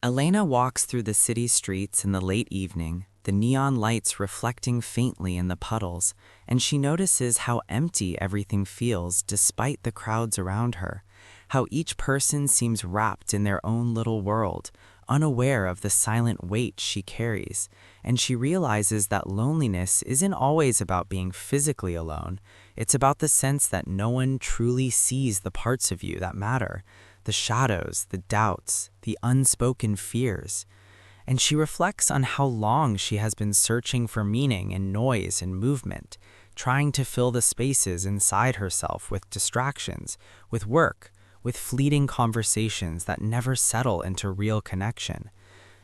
Elena walks through the city streets in the late evening, the neon lights reflecting faintly in the puddles, and she notices how empty everything feels despite the crowds around her, how each person seems wrapped in their own little world, unaware of the silent weight she carries, and she realizes that loneliness isn't always about being physically alone. It's about the sense that no one truly sees the parts of you that matter, the shadows, the doubts, the unspoken fears. And she reflects on how long she has been searching for meaning in noise and movement, trying to fill the spaces inside herself with distractions, with work, with fleeting conversations that never settle into real connection.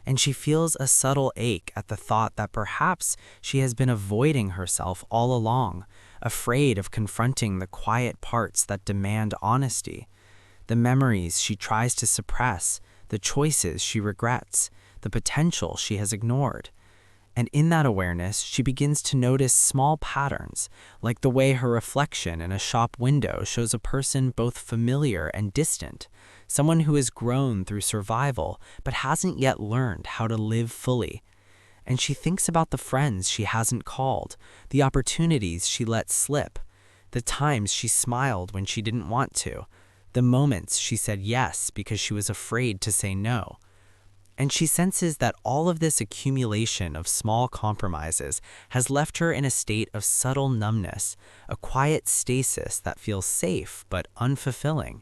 And she feels a subtle ache at the thought that perhaps she has been avoiding herself all along, afraid of confronting the quiet parts that demand honesty, the memories she tries to suppress, the choices she regrets, the potential she has ignored. And in that awareness, she begins to notice small patterns, like the way her reflection in a shop window shows a person both familiar and distant, someone who has grown through survival but hasn't yet learned how to live fully. And she thinks about the friends she hasn't called, the opportunities she let slip, the times she smiled when she didn't want to, the moments she said yes because she was afraid to say no. And she senses that all of this accumulation of small compromises has left her in a state of subtle numbness, a quiet stasis that feels safe but unfulfilling.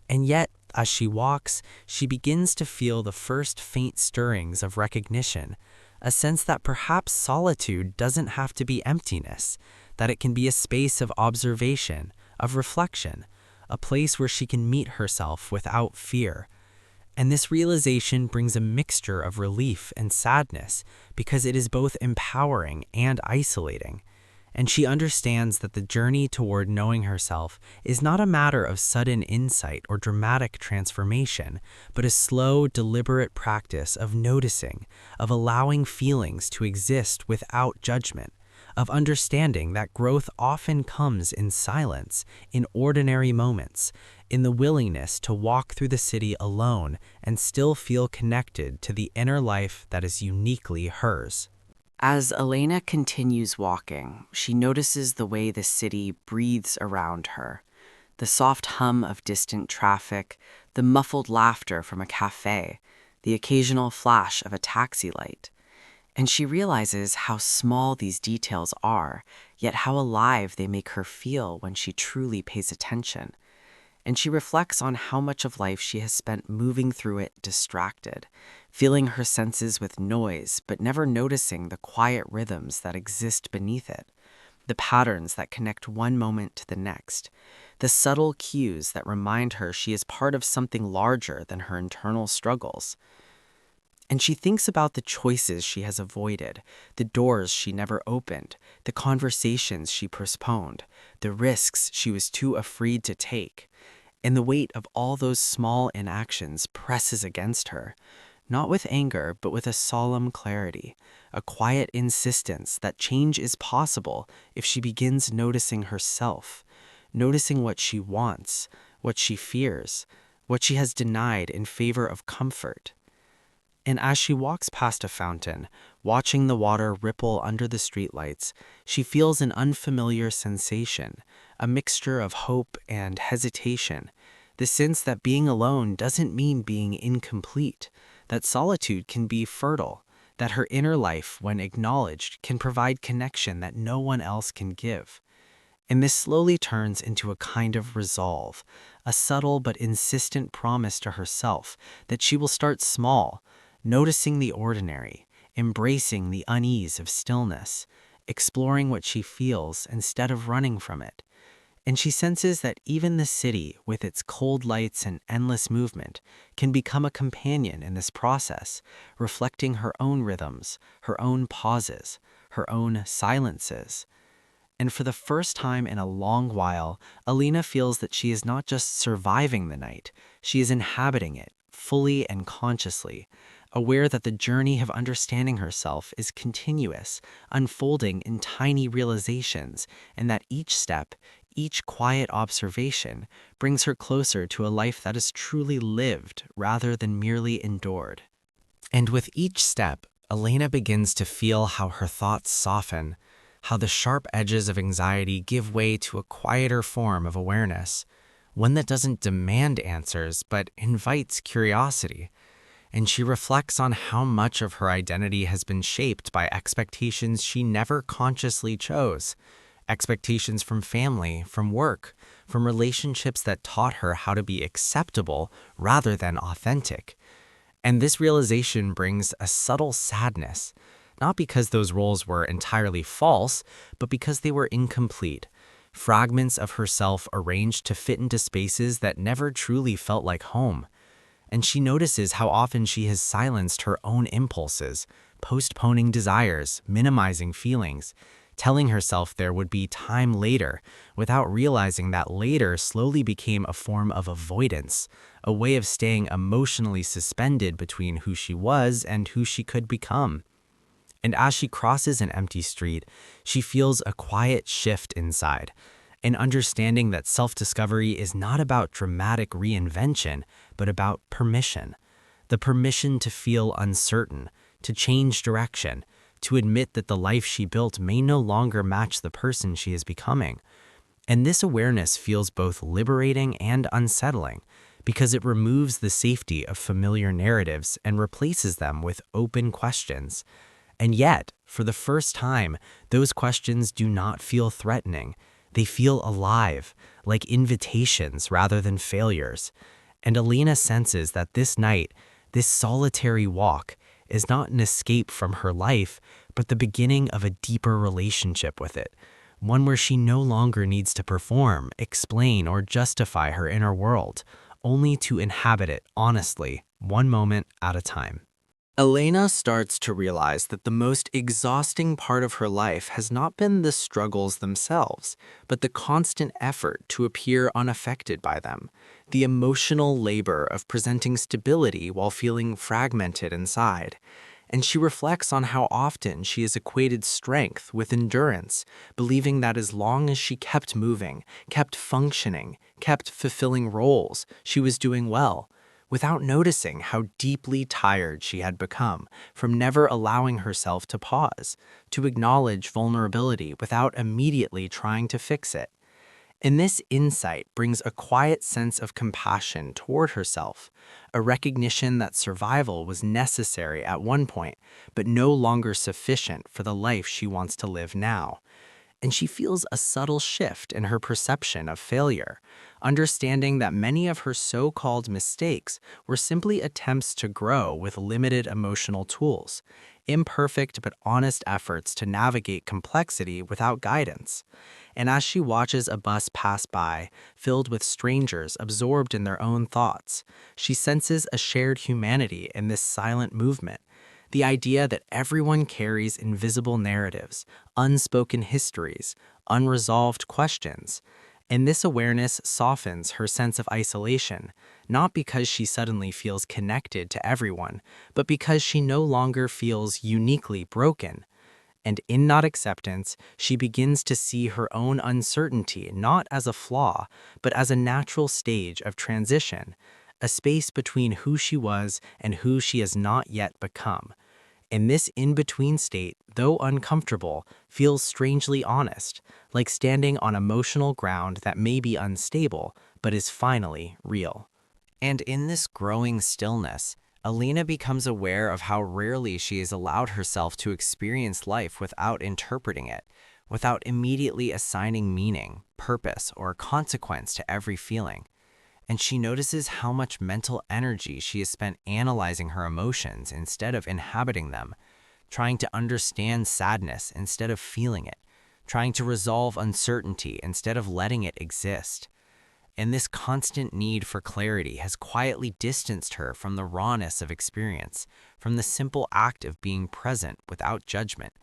And yet, as she walks, she begins to feel the first faint stirrings of recognition, a sense that perhaps solitude doesn't have to be emptiness, that it can be a space of observation, of reflection, a place where she can meet herself without fear. And this realization brings a mixture of relief and sadness because it is both empowering and isolating. And she understands that the journey toward knowing herself is not a matter of sudden insight or dramatic transformation, but a slow, deliberate practice of noticing, of allowing feelings to exist without judgment, of understanding that growth often comes in silence, in ordinary moments, in the willingness to walk through the city alone and still feel connected to the inner life that is uniquely hers. As Elena continues walking, she notices the way the city breathes around her, the soft hum of distant traffic, the muffled laughter from a cafe, the occasional flash of a taxi light. And she realizes how small these details are, yet how alive they make her feel when she truly pays attention. And she reflects on how much of life she has spent moving through it distracted, filling her senses with noise but never noticing the quiet rhythms that exist beneath it, the patterns that connect one moment to the next, the subtle cues that remind her she is part of something larger than her internal struggles. And she thinks about the choices she has avoided, the doors she never opened, the conversations she postponed, the risks she was too afraid to take. And the weight of all those small inactions presses against her, not with anger, but with a solemn clarity, a quiet insistence that change is possible if she begins noticing herself, noticing what she wants, what she fears, what she has denied in favor of comfort. And as she walks past a fountain, watching the water ripple under the streetlights, she feels an unfamiliar sensation, a mixture of hope and hesitation, the sense that being alone doesn't mean being incomplete, that solitude can be fertile, that her inner life, when acknowledged, can provide connection that no one else can give. And this slowly turns into a kind of resolve, a subtle but insistent promise to herself that she will start small, noticing the ordinary, embracing the unease of stillness, exploring what she feels instead of running from it. And she senses that even the city, with its cold lights and endless movement, can become a companion in this process, reflecting her own rhythms, her own pauses, her own silences. And for the first time in a long while, Elena feels that she is not just surviving the night, she is inhabiting it, fully and consciously, aware that the journey of understanding herself is continuous, unfolding in tiny realizations, and that each step, each quiet observation, brings her closer to a life that is truly lived rather than merely endured. And with each step, Elena begins to feel how her thoughts soften, how the sharp edges of anxiety give way to a quieter form of awareness, one that doesn't demand answers but invites curiosity. And she reflects on how much of her identity has been shaped by expectations she never consciously chose. Expectations from family, from work, from relationships that taught her how to be acceptable rather than authentic. And this realization brings a subtle sadness, not because those roles were entirely false, but because they were incomplete. Fragments of herself arranged to fit into spaces that never truly felt like home. And she notices how often she has silenced her own impulses, postponing desires, minimizing feelings, telling herself there would be time later, without realizing that later slowly became a form of avoidance, a way of staying emotionally suspended between who she was and who she could become. And as she crosses an empty street, she feels a quiet shift inside, an understanding that self-discovery is not about dramatic reinvention, but about permission. The permission to feel uncertain, to change direction, to admit that the life she built may no longer match the person she is becoming. And this awareness feels both liberating and unsettling, because it removes the safety of familiar narratives and replaces them with open questions. And yet, for the first time, those questions do not feel threatening. They feel alive, like invitations rather than failures. And Alina senses that this night, this solitary walk, is not an escape from her life, but the beginning of a deeper relationship with it, one where she no longer needs to perform, explain, or justify her inner world, only to inhabit it honestly, one moment at a time. Elena starts to realize that the most exhausting part of her life has not been the struggles themselves, but the constant effort to appear unaffected by them, the emotional labor of presenting stability while feeling fragmented inside. And she reflects on how often she has equated strength with endurance, believing that as long as she kept moving, kept functioning, kept fulfilling roles, she was doing well, without noticing how deeply tired she had become from never allowing herself to pause, to acknowledge vulnerability without immediately trying to fix it. And this insight brings a quiet sense of compassion toward herself, a recognition that survival was necessary at one point, but no longer sufficient for the life she wants to live now. And she feels a subtle shift in her perception of failure, understanding that many of her so-called mistakes were simply attempts to grow with limited emotional tools, imperfect but honest efforts to navigate complexity without guidance. And as she watches a bus pass by, filled with strangers absorbed in their own thoughts, she senses a shared humanity in this silent movement. The idea that everyone carries invisible narratives, unspoken histories, unresolved questions. And this awareness softens her sense of isolation, not because she suddenly feels connected to everyone, but because she no longer feels uniquely broken. And in that acceptance, she begins to see her own uncertainty not as a flaw, but as a natural stage of transition, a space between who she was and who she has not yet become. And this in-between state, though uncomfortable, feels strangely honest, like standing on emotional ground that may be unstable, but is finally real. And in this growing stillness, Alina becomes aware of how rarely she has allowed herself to experience life without interpreting it, without immediately assigning meaning, purpose, or consequence to every feeling. And she notices how much mental energy she has spent analyzing her emotions instead of inhabiting them, trying to understand sadness instead of feeling it, trying to resolve uncertainty instead of letting it exist. And this constant need for clarity has quietly distanced her from the rawness of experience, from the simple act of being present without judgment.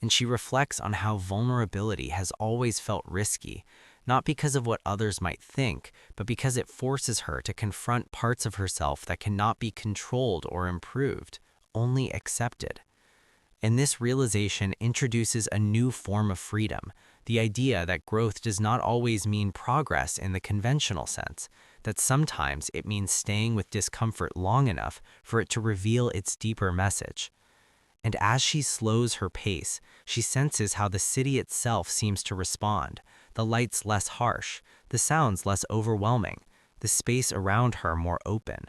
And she reflects on how vulnerability has always felt risky, not because of what others might think, but because it forces her to confront parts of herself that cannot be controlled or improved, only accepted. And this realization introduces a new form of freedom, the idea that growth does not always mean progress in the conventional sense, that sometimes it means staying with discomfort long enough for it to reveal its deeper message. And as she slows her pace, she senses how the city itself seems to respond, the lights less harsh, the sounds less overwhelming, the space around her more open.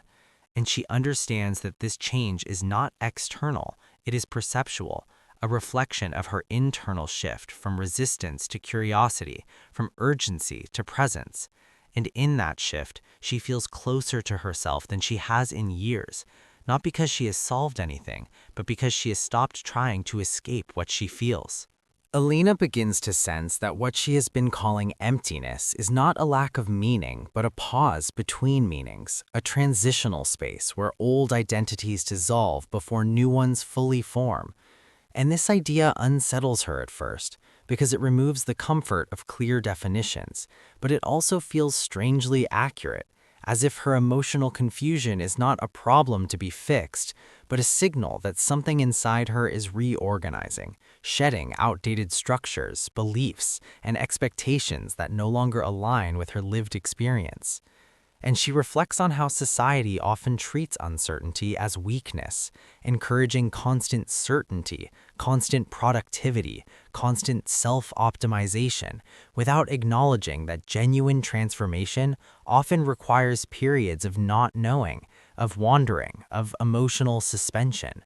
And she understands that this change is not external, it is perceptual, a reflection of her internal shift from resistance to curiosity, from urgency to presence. And in that shift, she feels closer to herself than she has in years, not because she has solved anything, but because she has stopped trying to escape what she feels. Alina begins to sense that what she has been calling emptiness is not a lack of meaning, but a pause between meanings, a transitional space where old identities dissolve before new ones fully form. And this idea unsettles her at first, because it removes the comfort of clear definitions, but it also feels strangely accurate, as if her emotional confusion is not a problem to be fixed, but a signal that something inside her is reorganizing, shedding outdated structures, beliefs, and expectations that no longer align with her lived experience. And she reflects on how society often treats uncertainty as weakness, encouraging constant certainty, constant productivity, constant self-optimization, without acknowledging that genuine transformation often requires periods of not knowing, of wandering, of emotional suspension.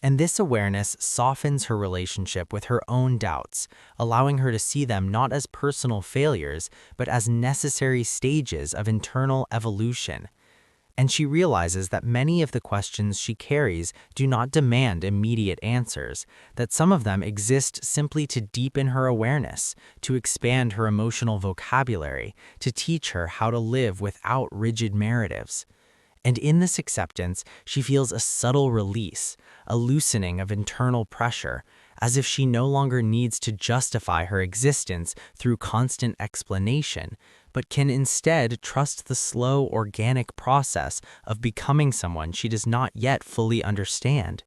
And this awareness softens her relationship with her own doubts, allowing her to see them not as personal failures, but as necessary stages of internal evolution. And she realizes that many of the questions she carries do not demand immediate answers, that some of them exist simply to deepen her awareness, to expand her emotional vocabulary, to teach her how to live without rigid narratives. And in this acceptance, she feels a subtle release, a loosening of internal pressure, as if she no longer needs to justify her existence through constant explanation, but can instead trust the slow, organic process of becoming someone she does not yet fully understand.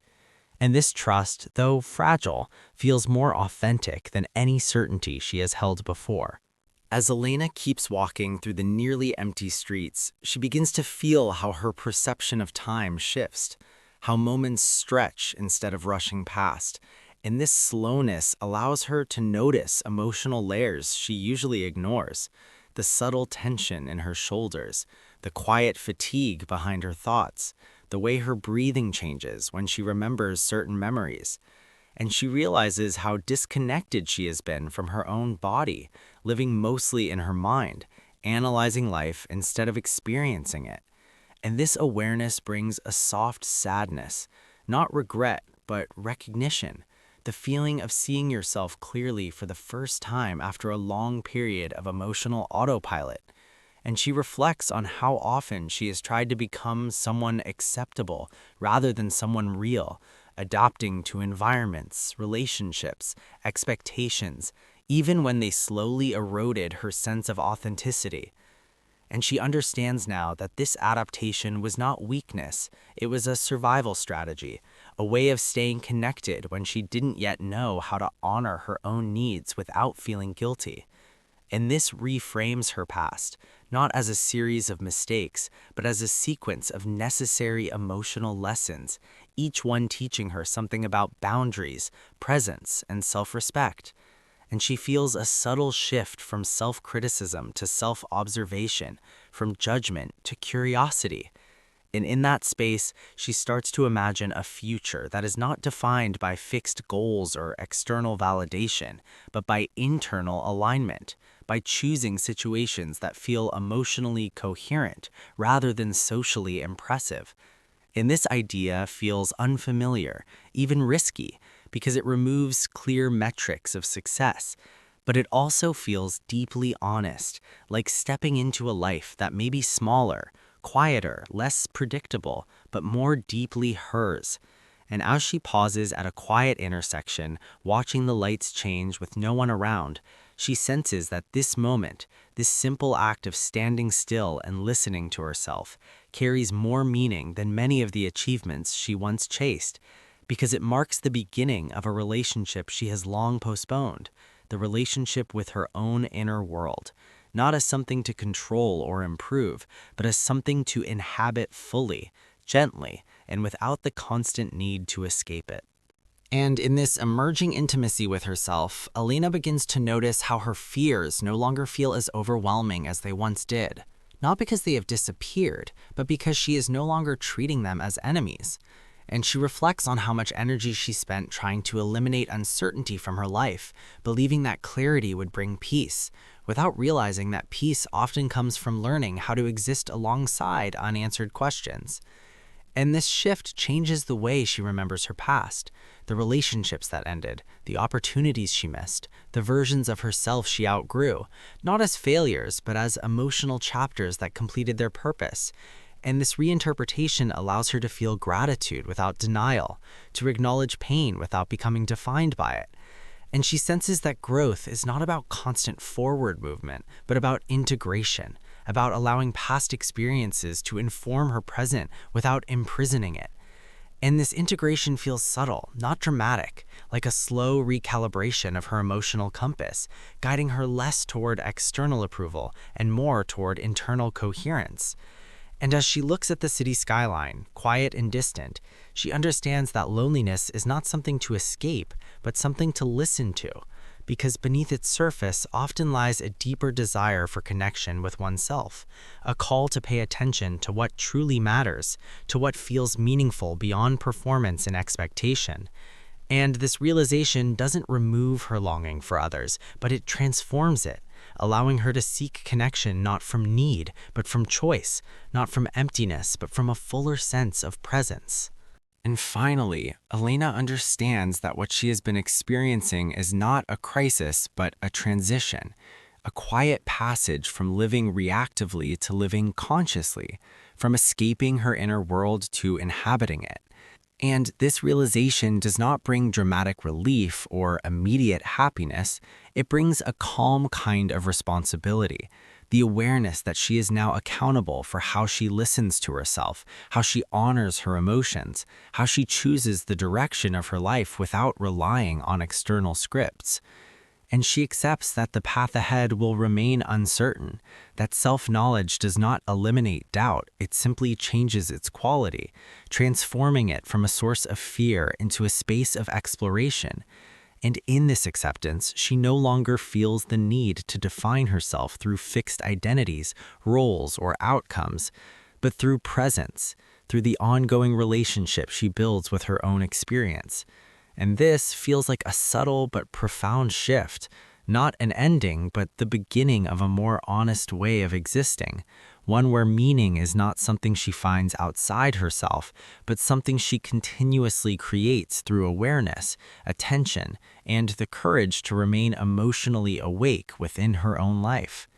And this trust, though fragile, feels more authentic than any certainty she has held before. As Elena keeps walking through the nearly empty streets, she begins to feel how her perception of time shifts, how moments stretch instead of rushing past, and this slowness allows her to notice emotional layers she usually ignores, the subtle tension in her shoulders, the quiet fatigue behind her thoughts, the way her breathing changes when she remembers certain memories. And she realizes how disconnected she has been from her own body, living mostly in her mind, analyzing life instead of experiencing it. And this awareness brings a soft sadness, not regret, but recognition, the feeling of seeing yourself clearly for the first time after a long period of emotional autopilot. And she reflects on how often she has tried to become someone acceptable rather than someone real, adapting to environments, relationships, expectations, even when they slowly eroded her sense of authenticity. And she understands now that this adaptation was not weakness, it was a survival strategy, a way of staying connected when she didn't yet know how to honor her own needs without feeling guilty. And this reframes her past, not as a series of mistakes, but as a sequence of necessary emotional lessons, each one teaching her something about boundaries, presence, and self-respect. And she feels a subtle shift from self-criticism to self-observation, from judgment to curiosity. And in that space, she starts to imagine a future that is not defined by fixed goals or external validation, but by internal alignment, by choosing situations that feel emotionally coherent rather than socially impressive. And this idea feels unfamiliar, even risky, because it removes clear metrics of success. But it also feels deeply honest, like stepping into a life that may be smaller, quieter, less predictable, but more deeply hers. And as she pauses at a quiet intersection, watching the lights change with no one around, she senses that this moment, this simple act of standing still and listening to herself, carries more meaning than many of the achievements she once chased, because it marks the beginning of a relationship she has long postponed, the relationship with her own inner world, not as something to control or improve, but as something to inhabit fully, gently, and without the constant need to escape it. And in this emerging intimacy with herself, Elena begins to notice how her fears no longer feel as overwhelming as they once did. Not because they have disappeared, but because she is no longer treating them as enemies. And she reflects on how much energy she spent trying to eliminate uncertainty from her life, believing that clarity would bring peace, without realizing that peace often comes from learning how to exist alongside unanswered questions. And this shift changes the way she remembers her past, the relationships that ended, the opportunities she missed, the versions of herself she outgrew, not as failures, but as emotional chapters that completed their purpose. And this reinterpretation allows her to feel gratitude without denial, to acknowledge pain without becoming defined by it. And she senses that growth is not about constant forward movement, but about integration, about allowing past experiences to inform her present without imprisoning it. And this integration feels subtle, not dramatic, like a slow recalibration of her emotional compass, guiding her less toward external approval and more toward internal coherence. And as she looks at the city skyline, quiet and distant, she understands that loneliness is not something to escape, but something to listen to, because beneath its surface often lies a deeper desire for connection with oneself, a call to pay attention to what truly matters, to what feels meaningful beyond performance and expectation. And this realization doesn't remove her longing for others, but it transforms it, allowing her to seek connection not from need, but from choice, not from emptiness, but from a fuller sense of presence. And finally, Elena understands that what she has been experiencing is not a crisis, but a transition, a quiet passage from living reactively to living consciously, from escaping her inner world to inhabiting it. And this realization does not bring dramatic relief or immediate happiness. It brings a calm kind of responsibility, the awareness that she is now accountable for how she listens to herself, how she honors her emotions, how she chooses the direction of her life without relying on external scripts. And she accepts that the path ahead will remain uncertain, that self-knowledge does not eliminate doubt, it simply changes its quality, transforming it from a source of fear into a space of exploration. And in this acceptance, she no longer feels the need to define herself through fixed identities, roles, or outcomes, but through presence, through the ongoing relationship she builds with her own experience. And this feels like a subtle but profound shift, not an ending, but the beginning of a more honest way of existing, one where meaning is not something she finds outside herself, but something she continuously creates through awareness, attention, and the courage to remain emotionally awake within her own life.